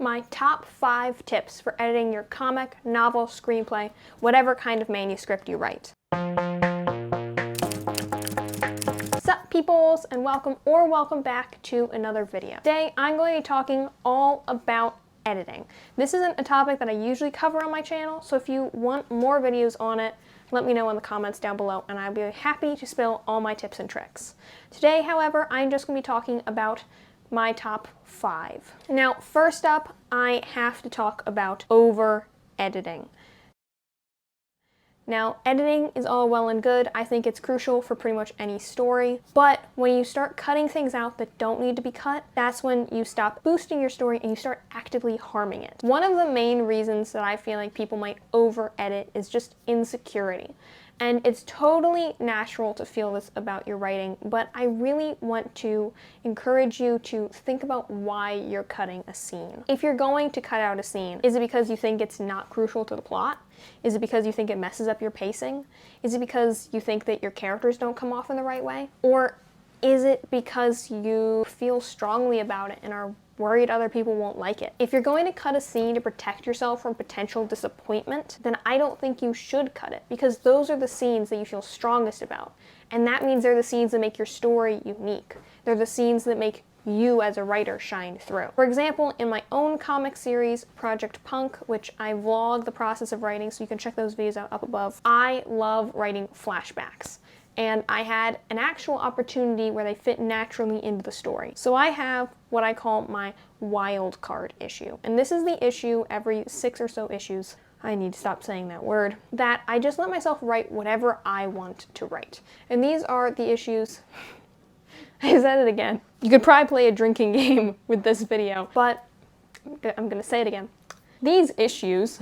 my top 5 tips for editing your comic, novel, screenplay, whatever kind of manuscript you write. Sup peoples, and welcome back to another video. Today I'm going to be talking all about editing. This isn't a topic that I usually cover on my channel, so if you want more videos on it, let me know in the comments down below and I'll be happy to spill all my tips and tricks. Today, however, I'm just going to be talking about my top 5. Now, first up, I have to talk about over-editing. Now, editing is all well and good. I think it's crucial for pretty much any story, but when you start cutting things out that don't need to be cut, that's when you stop boosting your story and you start actively harming it. One of the main reasons that I feel like people might over-edit is just insecurity. And it's totally natural to feel this about your writing, but I really want to encourage you to think about why you're cutting a scene. If you're going to cut out a scene, is it because you think it's not crucial to the plot? Is it because you think it messes up your pacing? Is it because you think that your characters don't come off in the right way? Or is it because you feel strongly about it and are worried other people won't like it? If you're going to cut a scene to protect yourself from potential disappointment, then I don't think you should cut it, because those are the scenes that you feel strongest about. And that means they're the scenes that make your story unique. They're the scenes that make you as a writer shine through. For example, in my own comic series, Project Punk, which I vlog the process of writing, so you can check those videos out up above, I love writing flashbacks. And I had an actual opportunity where they fit naturally into the story. So I have what I call my wild card issue. And this is the issue every 6 or so issues, I need to stop saying that word, that I just let myself write whatever I want to write. And these are the issues, I said it again. You could probably play a drinking game with this video, but I'm gonna say it again. These issues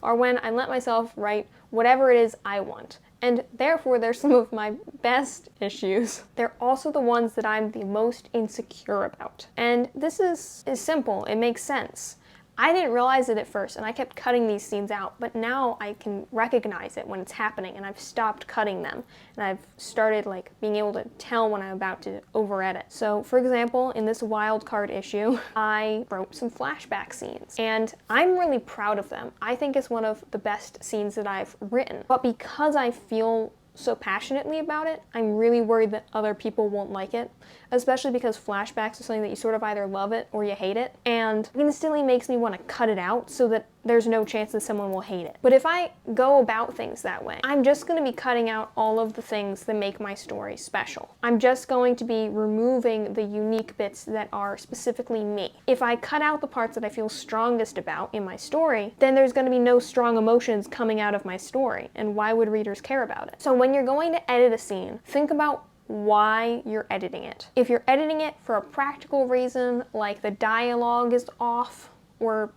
are when I let myself write whatever it is I want. And therefore, they're some of my best issues. They're also the ones that I'm the most insecure about. And this is simple, it makes sense. I didn't realize it at first, and I kept cutting these scenes out, but now I can recognize it when it's happening, and I've stopped cutting them, and I've started being able to tell when I'm about to over-edit. So, for example, in this wild card issue, I wrote some flashback scenes, and I'm really proud of them. I think it's one of the best scenes that I've written, but because I feel so passionately about it, I'm really worried that other people won't like it, especially because flashbacks are something that you sort of either love it or you hate it, and it instantly makes me want to cut it out so that there's no chance that someone will hate it. But if I go about things that way, I'm just going to be cutting out all of the things that make my story special. I'm just going to be removing the unique bits that are specifically me. If I cut out the parts that I feel strongest about in my story, then there's going to be no strong emotions coming out of my story, and why would readers care about it? So when you're going to edit a scene, think about why you're editing it. If you're editing it for a practical reason, like the dialogue is off, or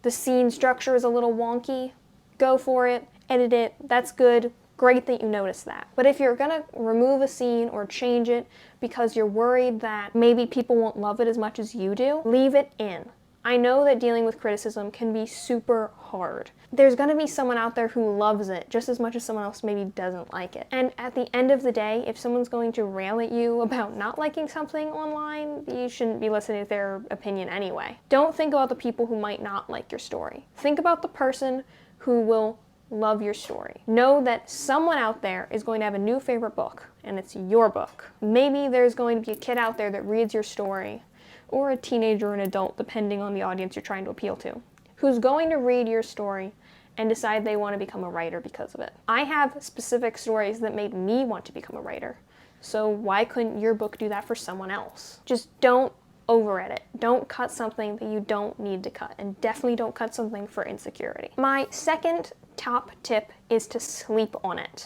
the scene structure is a little wonky, go for it, edit it, that's good, great that you noticed that. But if you're gonna remove a scene or change it because you're worried that maybe people won't love it as much as you do, leave it in. I know that dealing with criticism can be super hard. There's gonna be someone out there who loves it just as much as someone else maybe doesn't like it. And at the end of the day, if someone's going to rail at you about not liking something online, you shouldn't be listening to their opinion anyway. Don't think about the people who might not like your story. Think about the person who will love your story. Know that someone out there is going to have a new favorite book, and it's your book. Maybe there's going to be a kid out there that reads your story, or a teenager or an adult, depending on the audience you're trying to appeal to, who's going to read your story and decide they want to become a writer because of it. I have specific stories that made me want to become a writer, so why couldn't your book do that for someone else? Just don't over-edit. Don't cut something that you don't need to cut, and definitely don't cut something for insecurity. My second top tip is to sleep on it.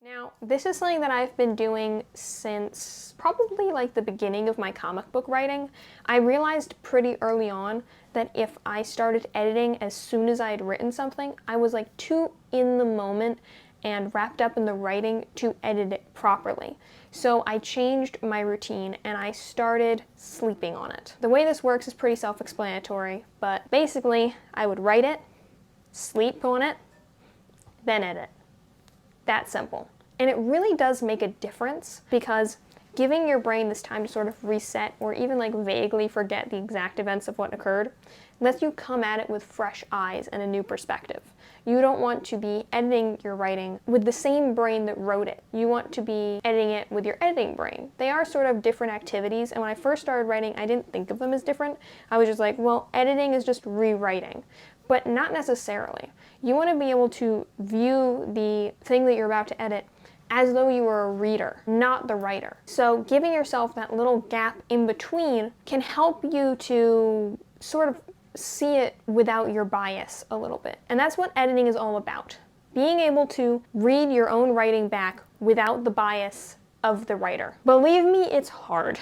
Now, this is something that I've been doing since probably the beginning of my comic book writing. I realized pretty early on that if I started editing as soon as I had written something, I was too in the moment and wrapped up in the writing to edit it properly. So I changed my routine and I started sleeping on it. The way this works is pretty self-explanatory, but basically I would write it, sleep on it, then edit. That simple. And it really does make a difference, because giving your brain this time to sort of reset or even like vaguely forget the exact events of what occurred lets you come at it with fresh eyes and a new perspective. You don't want to be editing your writing with the same brain that wrote it. You want to be editing it with your editing brain. They are sort of different activities, and when I first started writing, I didn't think of them as different. I was just like, well, editing is just rewriting. But not necessarily. You want to be able to view the thing that you're about to edit as though you were a reader, not the writer. So giving yourself that little gap in between can help you to sort of see it without your bias a little bit. And that's what editing is all about. Being able to read your own writing back without the bias of the writer. Believe me, it's hard.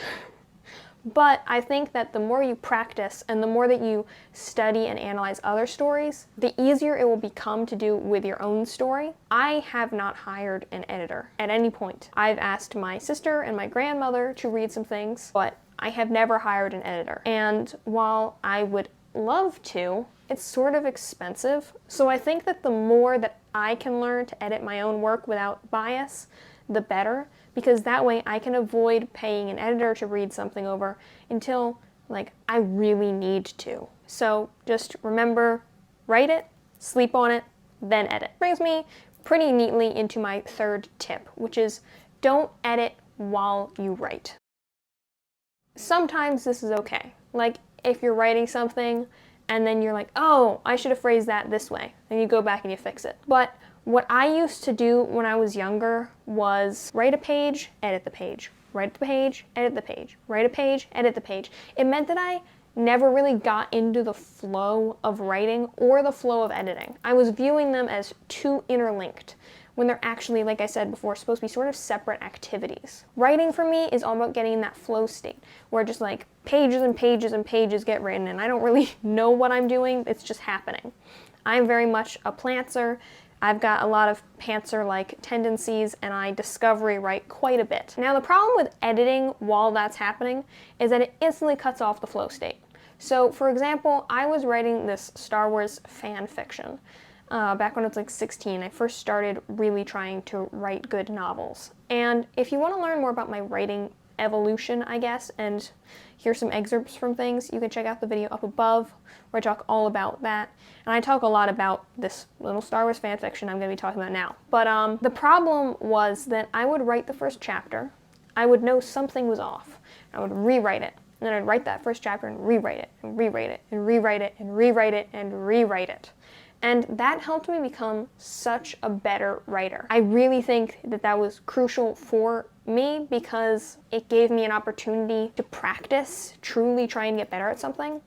But I think that the more you practice and the more that you study and analyze other stories, the easier it will become to do with your own story. I have not hired an editor at any point. I've asked my sister and my grandmother to read some things, but I have never hired an editor. And while I would love to, it's sort of expensive. So I think that the more that I can learn to edit my own work without bias, the better, because that way I can avoid paying an editor to read something over until like I really need to. So just remember, write it, sleep on it, then edit. Brings me pretty neatly into my third tip, which is don't edit while you write. Sometimes this is okay. Like if you're writing something and then you're like, oh, I should have phrased that this way, and you go back and you fix it. But what I used to do when I was younger was write a page, edit the page, write the page, edit the page, write a page, edit the page. It meant that I never really got into the flow of writing or the flow of editing. I was viewing them as too interlinked, when they're actually, like I said before, supposed to be sort of separate activities. Writing for me is all about getting in that flow state, where just like pages and pages and pages get written, and I don't really know what I'm doing, it's just happening. I'm very much a plantser. I've got a lot of pantser-like tendencies, and I discovery write quite a bit. Now the problem with editing while that's happening is that it instantly cuts off the flow state. So for example, I was writing this Star Wars fan fiction. Back when I was like 16, I first started really trying to write good novels. And if you want to learn more about my writing evolution, I guess, and hear some excerpts from things, you can check out the video up above where I talk all about that. And I talk a lot about this little Star Wars fan fiction I'm going to be talking about now. But the problem was that I would write the first chapter, I would know something was off, I would rewrite it. And then I'd write that first chapter and rewrite it, and rewrite it, and rewrite it, and rewrite it, and rewrite it. And that helped me become such a better writer. I really think that that was crucial for me because it gave me an opportunity to practice, truly try and get better at something.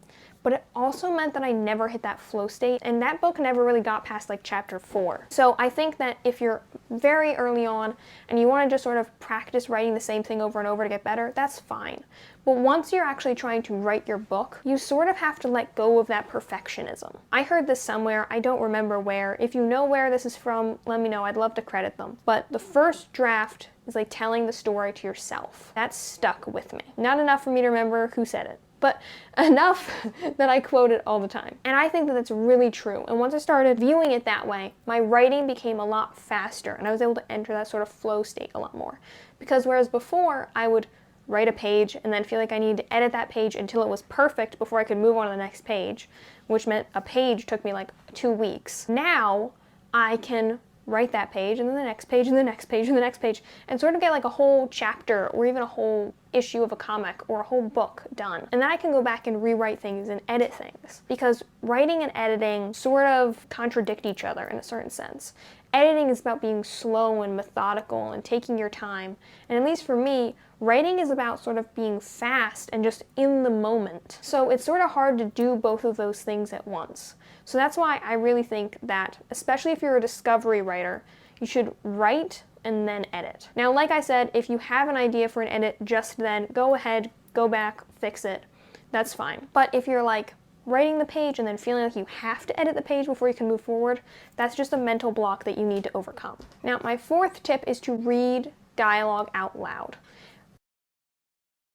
But it also meant that I never hit that flow state, and that book never really got past like chapter 4. So I think that if you're very early on and you want to just sort of practice writing the same thing over and over to get better, that's fine. But once you're actually trying to write your book, you sort of have to let go of that perfectionism. I heard this somewhere, I don't remember where. If you know where this is from, let me know, I'd love to credit them. But the first draft is like telling the story to yourself. That stuck with me. Not enough for me to remember who said it, but enough that I quote it all the time. And I think that that's really true. And once I started viewing it that way, my writing became a lot faster and I was able to enter that sort of flow state a lot more. Because whereas before, I would write a page and then feel like I needed to edit that page until it was perfect before I could move on to the next page, which meant a page took me like 2 weeks. Now I can write that page and then the next page and the next page and the next page and sort of get like a whole chapter or even a whole issue of a comic or a whole book done. And then I can go back and rewrite things and edit things, because writing and editing sort of contradict each other in a certain sense. Editing is about being slow and methodical and taking your time, and at least for me, writing is about sort of being fast and just in the moment. So it's sort of hard to do both of those things at once. So that's why I really think that, especially if you're a discovery writer, you should write and then edit. Now, like I said, if you have an idea for an edit just then, go ahead, go back, fix it. That's fine. But if you're like writing the page and then feeling like you have to edit the page before you can move forward, that's just a mental block that you need to overcome. Now, my fourth tip is to read dialogue out loud.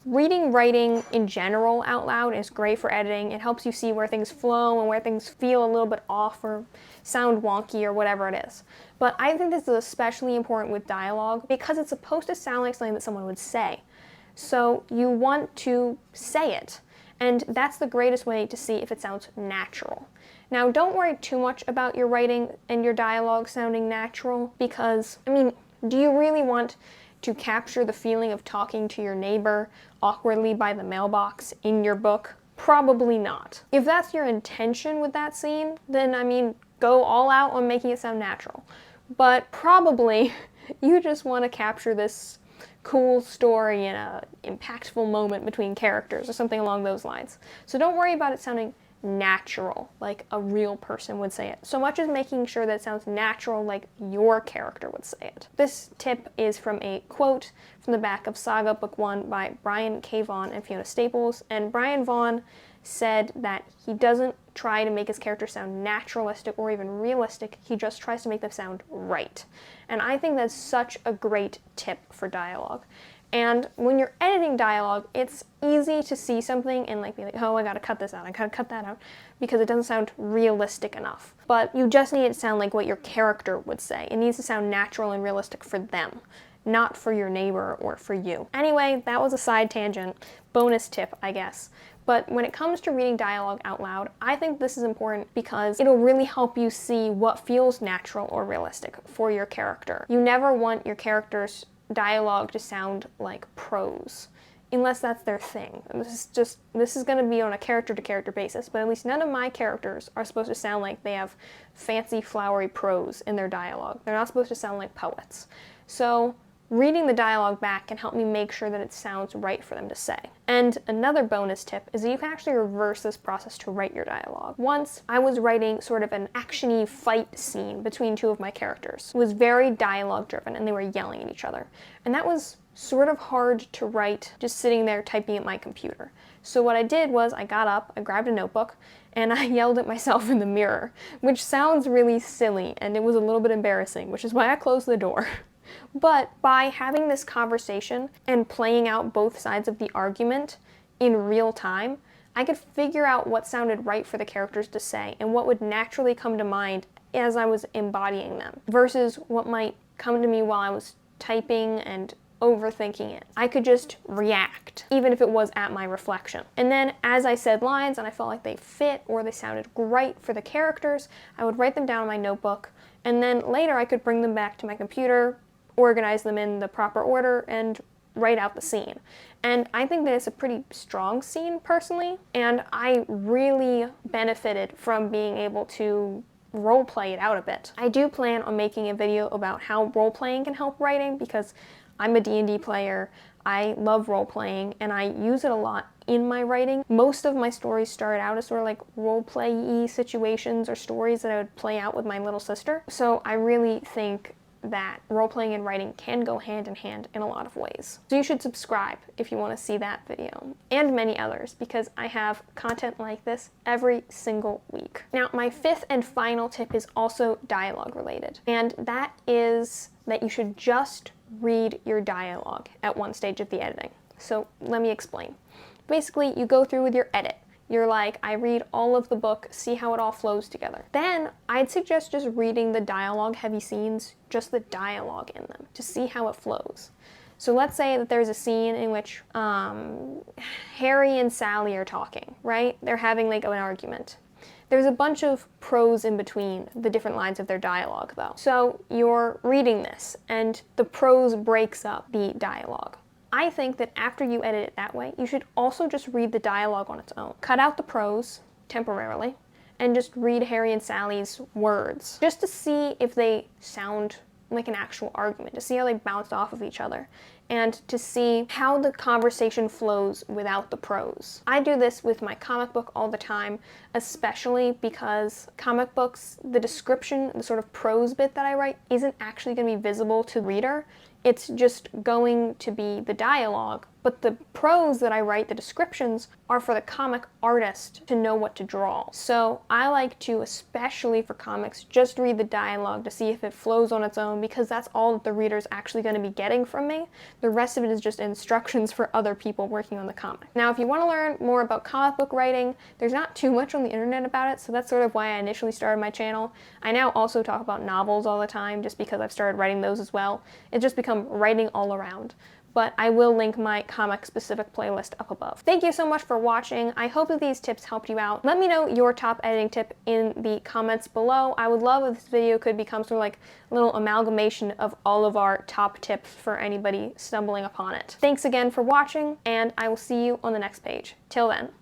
Reading writing in general out loud is great for editing. It helps you see where things flow and where things feel a little bit off or sound wonky or whatever it is. But I think this is especially important with dialogue because it's supposed to sound like something that someone would say. So you want to say it. And that's the greatest way to see if it sounds natural. Now, don't worry too much about your writing and your dialogue sounding natural because, I mean, do you really want to capture the feeling of talking to your neighbor awkwardly by the mailbox in your book? Probably not. If that's your intention with that scene, then, I mean, go all out on making it sound natural. But probably you just want to capture this cool story in a impactful moment between characters or something along those lines. So don't worry about it sounding natural, like a real person would say it, so much as making sure that it sounds natural like your character would say it. This tip is from a quote from the back of Saga Book 1 by Brian K. Vaughan and Fiona Staples, and Brian Vaughan said that he doesn't try to make his characters sound naturalistic or even realistic, he just tries to make them sound right. And I think that's such a great tip for dialogue. And when you're editing dialogue, it's easy to see something and like be like, oh, I gotta cut this out, I gotta cut that out, because it doesn't sound realistic enough. But you just need it to sound like what your character would say. It needs to sound natural and realistic for them, not for your neighbor or for you. Anyway, that was a side tangent, bonus tip, I guess. But when it comes to reading dialogue out loud, I think this is important because it'll really help you see what feels natural or realistic for your character. You never want your character's dialogue to sound like prose, unless that's their thing. This is going to be on a character-to-character basis, but at least none of my characters are supposed to sound like they have fancy, flowery prose in their dialogue. They're not supposed to sound like poets. So reading the dialogue back can help me make sure that it sounds right for them to say. And another bonus tip is that you can actually reverse this process to write your dialogue. Once, I was writing sort of an action-y fight scene between two of my characters. It was very dialogue-driven, and they were yelling at each other. And that was sort of hard to write just sitting there typing at my computer. So what I did was I got up, I grabbed a notebook, and I yelled at myself in the mirror, which sounds really silly, and it was a little bit embarrassing, which is why I closed the door. But by having this conversation and playing out both sides of the argument in real time, I could figure out what sounded right for the characters to say and what would naturally come to mind as I was embodying them, versus what might come to me while I was typing and overthinking it. I could just react, even if it was at my reflection. And then as I said lines and I felt like they fit or they sounded great for the characters, I would write them down in my notebook, and then later I could bring them back to my computer, organize them in the proper order, and write out the scene. And I think that it's a pretty strong scene personally, and I really benefited from being able to role-play it out a bit. I do plan on making a video about how role-playing can help writing because I'm a D&D player, I love role-playing, and I use it a lot in my writing. Most of my stories started out as sort of like role-play-y situations or stories that I would play out with my little sister. So I really think that role-playing and writing can go hand in hand in a lot of ways. So you should subscribe if you want to see that video, and many others, because I have content like this every single week. Now, my fifth and final tip is also dialogue related, and that is that you should just read your dialogue at one stage of the editing. So let me explain. Basically, you go through with your edit. You're like, I read all of the book, see how it all flows together. Then I'd suggest just reading the dialogue heavy scenes, just the dialogue in them, to see how it flows. So let's say that there's a scene in which Harry and Sally are talking, right? They're having like an argument. There's a bunch of prose in between the different lines of their dialogue though. So you're reading this and the prose breaks up the dialogue. I think that after you edit it that way, you should also just read the dialogue on its own. Cut out the prose, temporarily, and just read Harry and Sally's words, just to see if they sound like an actual argument, to see how they bounce off of each other, and to see how the conversation flows without the prose. I do this with my comic book all the time, especially because comic books, the description, the sort of prose bit that I write, isn't actually going to be visible to the reader. It's just going to be the dialogue, but the prose that I write, the descriptions, are for the comic artist to know what to draw. So I like to, especially for comics, just read the dialogue to see if it flows on its own, because that's all that the reader's actually going to be getting from me. The rest of it is just instructions for other people working on the comic. Now, if you want to learn more about comic book writing, there's not too much on the internet about it, so that's sort of why I initially started my channel. I now also talk about novels all the time, just because I've started writing those as well. It's just become writing all around. but I will link my comic specific playlist up above. Thank you so much for watching. I hope that these tips helped you out. Let me know your top editing tip in the comments below. I would love if this video could become sort of like a little amalgamation of all of our top tips for anybody stumbling upon it. Thanks again for watching, and I will see you on the next page. Till then.